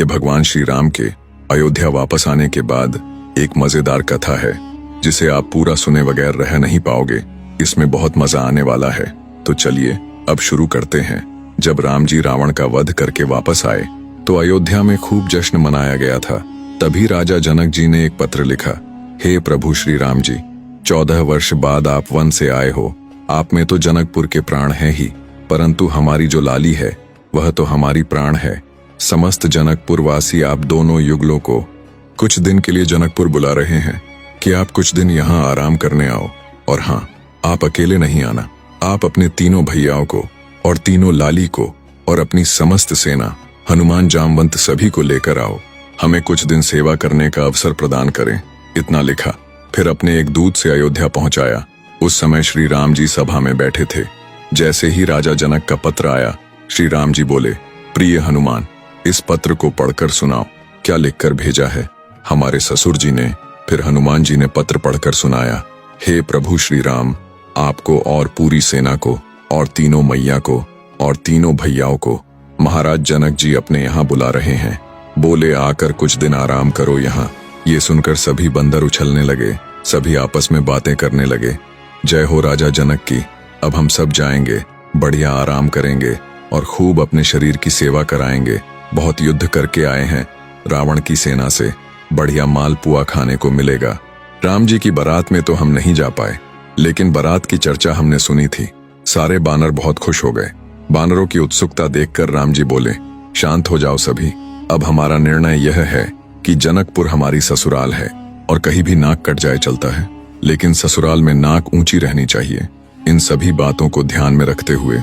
ये भगवान श्री राम के अयोध्या वापस आने के बाद एक मजेदार कथा है जिसे आप पूरा सुने बगैर रह नहीं पाओगे। इसमें बहुत मजा आने वाला है। तो चलिए अब शुरू करते हैं। जब राम जी रावण का वध करके वापस आए तो अयोध्या में खूब जश्न मनाया गया था। तभी राजा जनक जी ने एक पत्र लिखा, हे प्रभु श्री राम जी, 14 वर्ष बाद आप वन से आए हो। आप में तो जनकपुर के प्राण हैं ही, परंतु हमारी जो लाली है वह तो हमारी प्राण है। समस्त जनकपुर वासी आप दोनों युगलों को कुछ दिन के लिए जनकपुर बुला रहे हैं कि आप कुछ दिन यहाँ आराम करने आओ। और हाँ, आप अकेले नहीं आना, आप अपने तीनों भैयाओं को और तीनों लाली को और अपनी समस्त सेना हनुमान जामवंत सभी को लेकर आओ। हमें कुछ दिन सेवा करने का अवसर प्रदान करें। इतना लिखा। फिर अपने एक दूत से अयोध्या पहुंचाया। उस समय श्री राम जी सभा में बैठे थे। जैसे ही राजा जनक का पत्र आया, श्री राम जी बोले, प्रिय हनुमान, इस पत्र को पढ़कर सुनाओ, क्या लिखकर भेजा है। हमारे ससुर जी ने फिर हनुमान जी ने पत्र पढ़कर सुनाया, हे प्रभु श्री राम, आपको और पूरी सेना को और तीनों मैया को और तीनों भैयाओं को महाराज जनक जी अपने यहाँ बुला रहे हैं। बोले आकर कुछ दिन आराम करो यहाँ। ये सुनकर सभी बंदर उछलने लगे, सभी आपस में बातें करने लगे। जय हो राजा जनक की, अब हम सब जाएंगे, बढ़िया आराम करेंगे और खूब अपने शरीर की सेवा कराएंगे। बहुत युद्ध करके आए हैं रावण की सेना से, बढ़िया मालपुआ खाने को मिलेगा। राम जी की बारात में तो हम नहीं जा पाए, लेकिन बारात की चर्चा हमने सुनी थी। सारे बानर बहुत खुश हो गए। बानरों की उत्सुकता देखकर राम जी बोले, शांत हो जाओ सभी। अब हमारा निर्णय यह है कि जनकपुर हमारी ससुराल है और कहीं भी नाक कट जाए चलता है, लेकिन ससुराल में नाक ऊंची रहनी चाहिए। इन सभी बातों को ध्यान में रखते हुए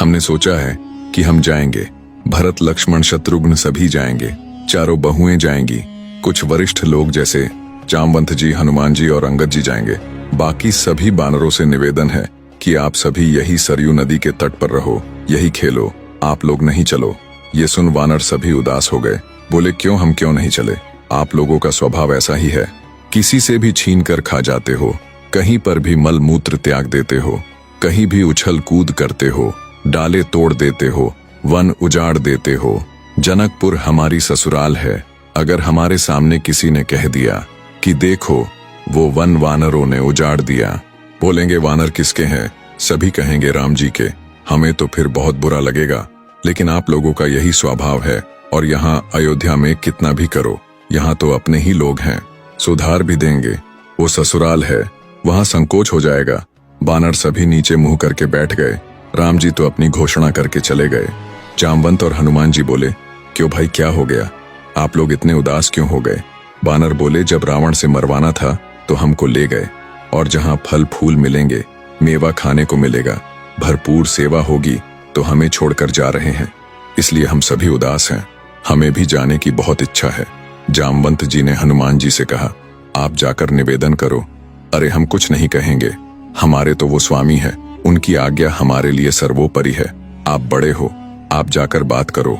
हमने सोचा है कि हम जाएंगे। भरत लक्ष्मण शत्रुघ्न सभी जाएंगे, चारों बहुएं जाएंगी, कुछ वरिष्ठ लोग जैसे जामवंत जी, हनुमान जी और अंगद जी जाएंगे। बाकी सभी बानरों से निवेदन है कि आप सभी यही सरयू नदी के तट पर रहो, यही खेलो, आप लोग नहीं चलो। ये सुन वानर सभी उदास हो गए। बोले क्यों नहीं चले। आप लोगों का स्वभाव ऐसा ही है, किसी से भी छीन कर खा जाते हो, कहीं पर भी मल मूत्र त्याग देते हो, कहीं भी उछल कूद करते हो, डाले तोड़ देते हो, वन उजाड़ देते हो। जनकपुर हमारी ससुराल है। अगर हमारे सामने किसी ने कह दिया कि देखो वो वन वानरों ने उजाड़ दिया, बोलेंगे वानर किसके हैं, सभी कहेंगे राम जी के। हमें तो फिर बहुत बुरा लगेगा, लेकिन आप लोगों का यही स्वभाव है। और यहाँ अयोध्या में कितना भी करो, यहाँ तो अपने ही लोग हैं, सुधार भी देंगे। वो ससुराल है, वहां संकोच हो जाएगा। बानर सभी नीचे मुंह करके बैठ गए। राम जी तो अपनी घोषणा करके चले गए। जामवंत और हनुमान जी बोले, क्यों भाई, क्या हो गया, आप लोग इतने उदास क्यों हो गए। बानर बोले, जब रावण से मरवाना था तो हमको ले गए, और जहां फल फूल मिलेंगे, मेवा खाने को मिलेगा, भरपूर सेवा होगी, तो हमें छोड़कर जा रहे हैं, इसलिए हम सभी उदास हैं। हमें भी जाने की बहुत इच्छा है। जामवंत जी ने हनुमान जी से कहा, आप जाकर निवेदन करो। अरे हम कुछ नहीं कहेंगे, हमारे तो वो स्वामी है, उनकी आज्ञा हमारे लिए सर्वोपरि है। आप बड़े हो, आप जाकर बात करो।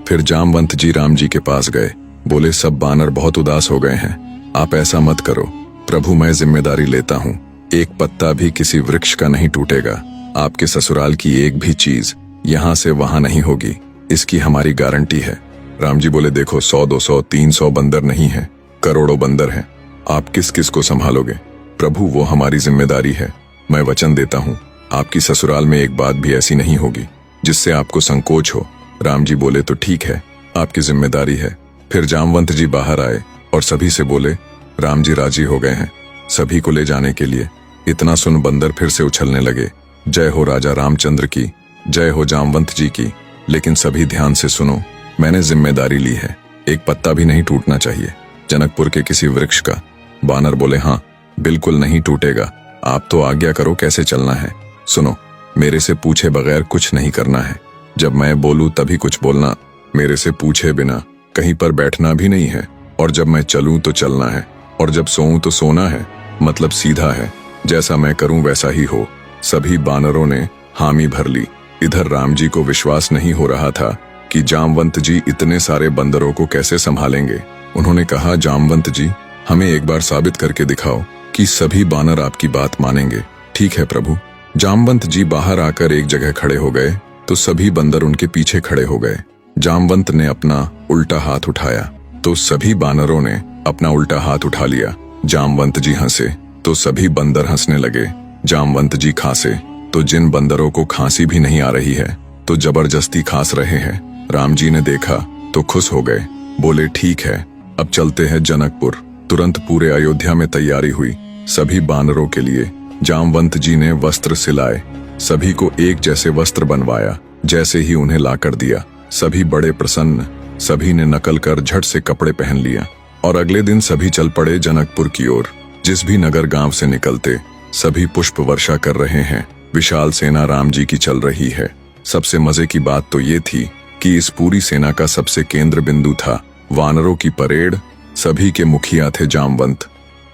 फिर जामवंत जी राम जी के पास गए। बोले, सब बानर बहुत उदास हो गए हैं, आप ऐसा मत करो प्रभु, मैं जिम्मेदारी लेता हूँ, एक पत्ता भी किसी वृक्ष का नहीं टूटेगा। आपके ससुराल की एक भी चीज यहाँ से वहां नहीं होगी, इसकी हमारी गारंटी है। राम जी बोले, देखो 100, 200, 300 बंदर नहीं है, करोड़ों बंदर हैं, आप किस किस को संभालोगे। प्रभु वो हमारी जिम्मेदारी है, मैं वचन देता हूँ आपकी ससुराल में एक बात भी ऐसी नहीं होगी जिससे आपको संकोच हो। राम जी बोले, तो ठीक है, आपकी जिम्मेदारी है। फिर जामवंत जी बाहर आए और सभी से बोले, राम जी राजी हो गए हैं सभी को ले जाने के लिए। इतना सुन बंदर फिर से उछलने लगे। जय हो राजा रामचंद्र की, जय हो जामवंत जी की। लेकिन सभी ध्यान से सुनो, मैंने जिम्मेदारी ली है, एक पत्ता भी नहीं टूटना चाहिए जनकपुर के किसी वृक्ष का। बानर बोले, हाँ बिल्कुल नहीं टूटेगा, आप तो आज्ञा करो कैसे चलना है। सुनो, मेरे से पूछे बगैर कुछ नहीं करना है, जब मैं बोलूं तभी कुछ बोलना, मेरे से पूछे बिना कहीं पर बैठना भी नहीं है, और जब मैं चलूं तो चलना है, और जब सोऊं तो सोना है, मतलब सीधा है, जैसा मैं करूं वैसा ही हो। सभी बानरों ने हामी भर ली। इधर राम जी को विश्वास नहीं हो रहा था कि जामवंत जी इतने सारे बंदरों को कैसे संभालेंगे। उन्होंने कहा, जामवंत जी, हमें एक बार साबित करके दिखाओ कि सभी बानर आपकी बात मानेंगे। ठीक है प्रभु। जामवंत जी बाहर आकर एक जगह खड़े हो गए तो सभी बंदर उनके पीछे खड़े हो गए। जामवंत ने अपना उल्टा हाथ उठाया तो सभी बानरों ने अपना उल्टा हाथ उठा लिया। जामवंत जी हंसे तो सभी बंदर हंसने लगे। जामवंत जी खांसे तो जिन बंदरों को खांसी भी नहीं आ रही है तो जबरदस्ती खांस रहे हैं। राम जी ने देखा तो खुश हो गए, बोले ठीक है, अब चलते हैं जनकपुर। तुरंत पूरे अयोध्या में तैयारी हुई। सभी बानरों के लिए जामवंत जी ने वस्त्र सिलाए, सभी को एक जैसे वस्त्र बनवाया। जैसे ही उन्हें लाकर दिया, सभी बड़े प्रसन्न। सभी ने नकल कर झट से कपड़े पहन लिया और अगले दिन सभी चल पड़े जनकपुर की ओर। जिस भी नगर गांव से निकलते सभी पुष्प वर्षा कर रहे हैं। विशाल सेना राम जी की चल रही है। सबसे मजे की बात तो ये थी कि इस पूरी सेना का सबसे केंद्र बिंदु था वानरों की परेड। सभी के मुखिया थे जामवंत।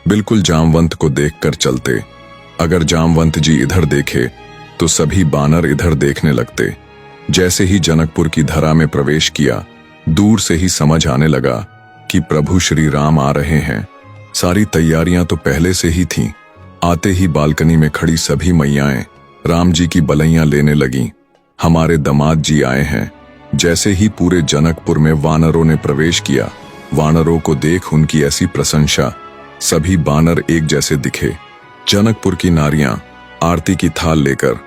बिल्कुल जामवंत को देखकर चलते। अगर जामवंत जी इधर देखे तो सभी बानर इधर देखने लगते। जैसे ही जनकपुर की धरा में प्रवेश किया, दूर से ही समझ आने लगा कि प्रभु श्री राम आ रहे हैं। सारी तैयारियां तो पहले से ही थीं। आते ही बालकनी में खड़ी सभी मैयाएं राम जी की बलैयां लेने लगीं। हमारे दामाद जी आए हैं। जैसे ही पूरे जनकपुर में वानरों ने प्रवेश किया, वानरों को देख उनकी ऐसी प्रशंसा, सभी बानर एक जैसे दिखे। जनकपुर की नारियां आरती की थाल लेकर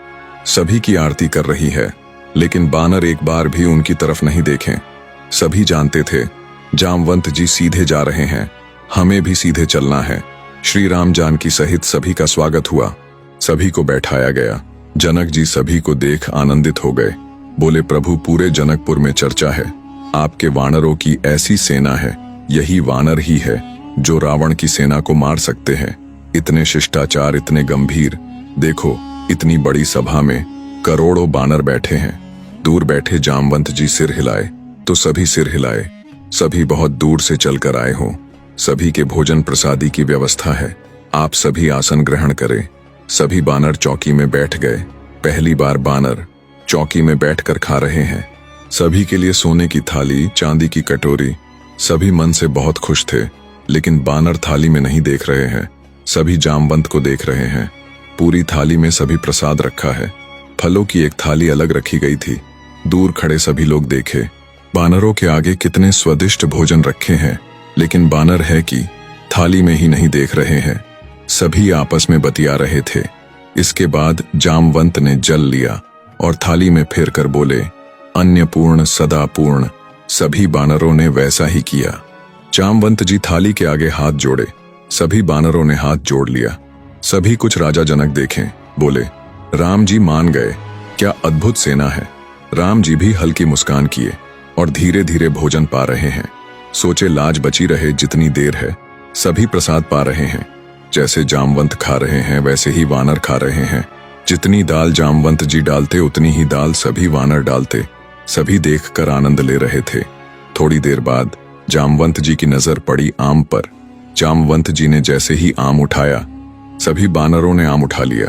सभी की आरती कर रही है, लेकिन बानर एक बार भी उनकी तरफ नहीं देखे। सभी जानते थे जामवंत जी सीधे जा रहे हैं, हमें भी सीधे चलना है। श्री राम जानकी सहित सभी का स्वागत हुआ। सभी को बैठाया गया। जनक जी सभी को देख आनंदित हो गए। बोले प्रभु, पूरे जनकपुर में चर्चा है, आपके वानरों की ऐसी सेना है, यही वानर ही है जो रावण की सेना को मार सकते हैं। इतने शिष्टाचार, इतने गंभीर। देखो, इतनी बड़ी सभा में करोड़ों बानर बैठे हैं। दूर बैठे जामवंत जी सिर हिलाए तो सभी सिर हिलाए। सभी बहुत दूर से चलकर आए हों। सभी के भोजन प्रसादी की व्यवस्था है, आप सभी आसन ग्रहण करें। सभी बानर चौकी में बैठ गए। पहली बार बानर चौकी में बैठकर खा रहे हैं। सभी के लिए सोने की थाली, चांदी की कटोरी। सभी मन से बहुत खुश थे, लेकिन बानर थाली में नहीं देख रहे हैं, सभी जामवंत को देख रहे हैं। पूरी थाली में सभी प्रसाद रखा है। फलों की एक थाली अलग रखी गई थी। दूर खड़े सभी लोग देखे बानरों के आगे कितने स्वादिष्ट भोजन रखे हैं, लेकिन बानर है कि थाली में ही नहीं देख रहे हैं। सभी आपस में बतिया रहे थे। इसके बाद जामवंत ने जल लिया और थाली में फेर कर बोले, अन्नपूर्ण सदा पूर्ण। सभी बानरों ने वैसा ही किया। जामवंत जी थाली के आगे हाथ जोड़े। सभी बानरों ने हाथ जोड़ लिया। सभी कुछ राजा जनक देखें, बोले, राम जी मान गए, क्या अद्भुत सेना है। राम जी भी हल्की मुस्कान किए और धीरे धीरे भोजन पा रहे हैं। सोचे लाज बची रहे जितनी देर है। सभी प्रसाद पा रहे हैं। जैसे जामवंत खा रहे हैं वैसे ही वानर खा रहे हैं। जितनी दाल जामवंत जी डालते उतनी ही दाल सभी वानर डालते। सभी देखकर आनंद ले रहे थे। थोड़ी देर बाद जामवंत जी की नजर पड़ी आम पर। जामवंत जी ने जैसे ही आम उठाया, सभी बानरों ने आम उठा लिया।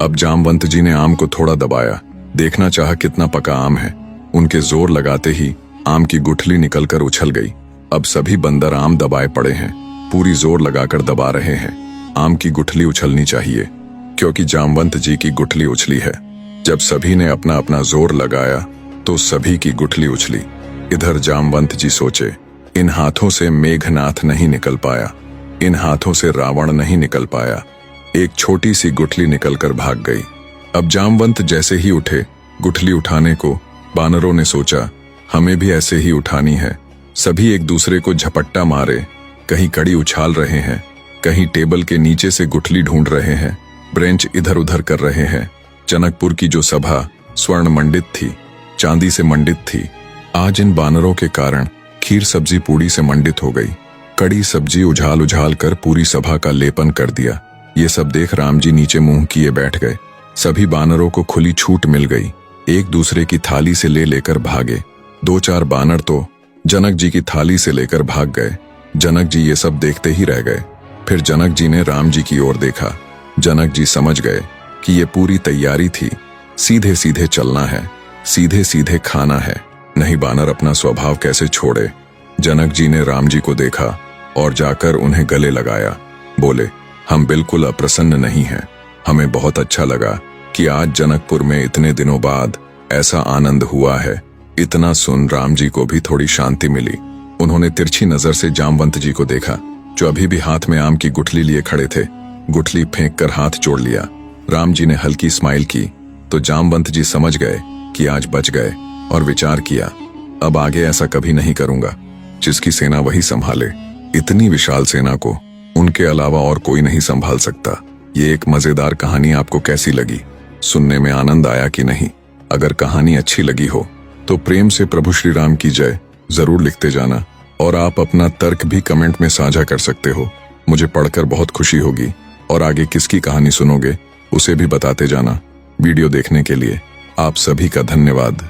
अब जामवंत जी ने आम को थोड़ा दबाया, देखना चाहा कितना पका आम है। उनके जोर लगाते ही आम की गुठली निकलकर उछल गई। अब सभी बंदर आम दबाए पड़े हैं, पूरी जोर लगाकर दबा रहे हैं। आम की गुठली उछलनी चाहिए, क्योंकि जामवंत जी की गुठली उछली है। जब सभी ने अपना अपना जोर लगाया तो सभी की गुठली उछली। इधर जामवंत जी सोचे, इन हाथों से मेघनाथ नहीं निकल पाया, इन हाथों से रावण नहीं निकल पाया। एक छोटी सी गुठली निकलकर भाग गई। अब जामवंत जैसे ही उठे गुठली उठाने को, बानरों ने सोचा हमें भी ऐसे ही उठानी है। सभी एक दूसरे को झपट्टा मारे, कहीं कड़ी उछाल रहे हैं, कहीं टेबल के नीचे से गुठली ढूंढ रहे हैं, ब्रेंच इधर उधर कर रहे हैं। जनकपुर की जो सभा स्वर्ण मंडित थी, चांदी से मंडित थी, आज इन बानरों के कारण खीर सब्जी पूड़ी से मंडित हो गई। कड़ी सब्जी उझाल उझाल कर पूरी सभा का लेपन कर दिया। ये सब देख राम जी नीचे मुंह किए बैठ गए। सभी बानरों को खुली छूट मिल गई। एक दूसरे की थाली से ले लेकर भागे। 2-4 बानर तो जनक जी की थाली से लेकर भाग गए। जनक जी ये सब देखते ही रह गए। फिर जनक जी ने राम जी की ओर देखा। जनक जी समझ गए कि ये पूरी तैयारी थी, सीधे सीधे चलना है, सीधे सीधे खाना है, नहीं बानर अपना स्वभाव कैसे छोड़े। जनक जी ने राम जी को देखा और जाकर उन्हें गले लगाया। बोले, हम बिल्कुल अप्रसन्न नहीं हैं। हमें बहुत अच्छा लगा कि आज जनकपुर में इतने दिनों बाद ऐसा आनंद हुआ है। इतना सुन राम जी को भी थोड़ी शांति मिली। उन्होंने तिरछी नजर से जामवंत जी को देखा, जो अभी भी हाथ में आम की गुठली लिए खड़े थे। गुठली फेंक कर हाथ जोड़ लिया। राम जी ने हल्की स्माइल की तो जामवंत जी समझ गए कि आज बच गए, और विचार किया, अब आगे ऐसा कभी नहीं करूंगा। जिसकी सेना वही संभाले। इतनी विशाल सेना को उनके अलावा और कोई नहीं संभाल सकता। ये एक मजेदार कहानी आपको कैसी लगी? सुनने में आनंद आया कि नहीं? अगर कहानी अच्छी लगी हो तो प्रेम से प्रभु श्री राम की जय जरूर लिखते जाना, और आप अपना तर्क भी कमेंट में साझा कर सकते हो। मुझे पढ़कर बहुत खुशी होगी। और आगे किसकी कहानी सुनोगे उसे भी बताते जाना। वीडियो देखने के लिए आप सभी का धन्यवाद।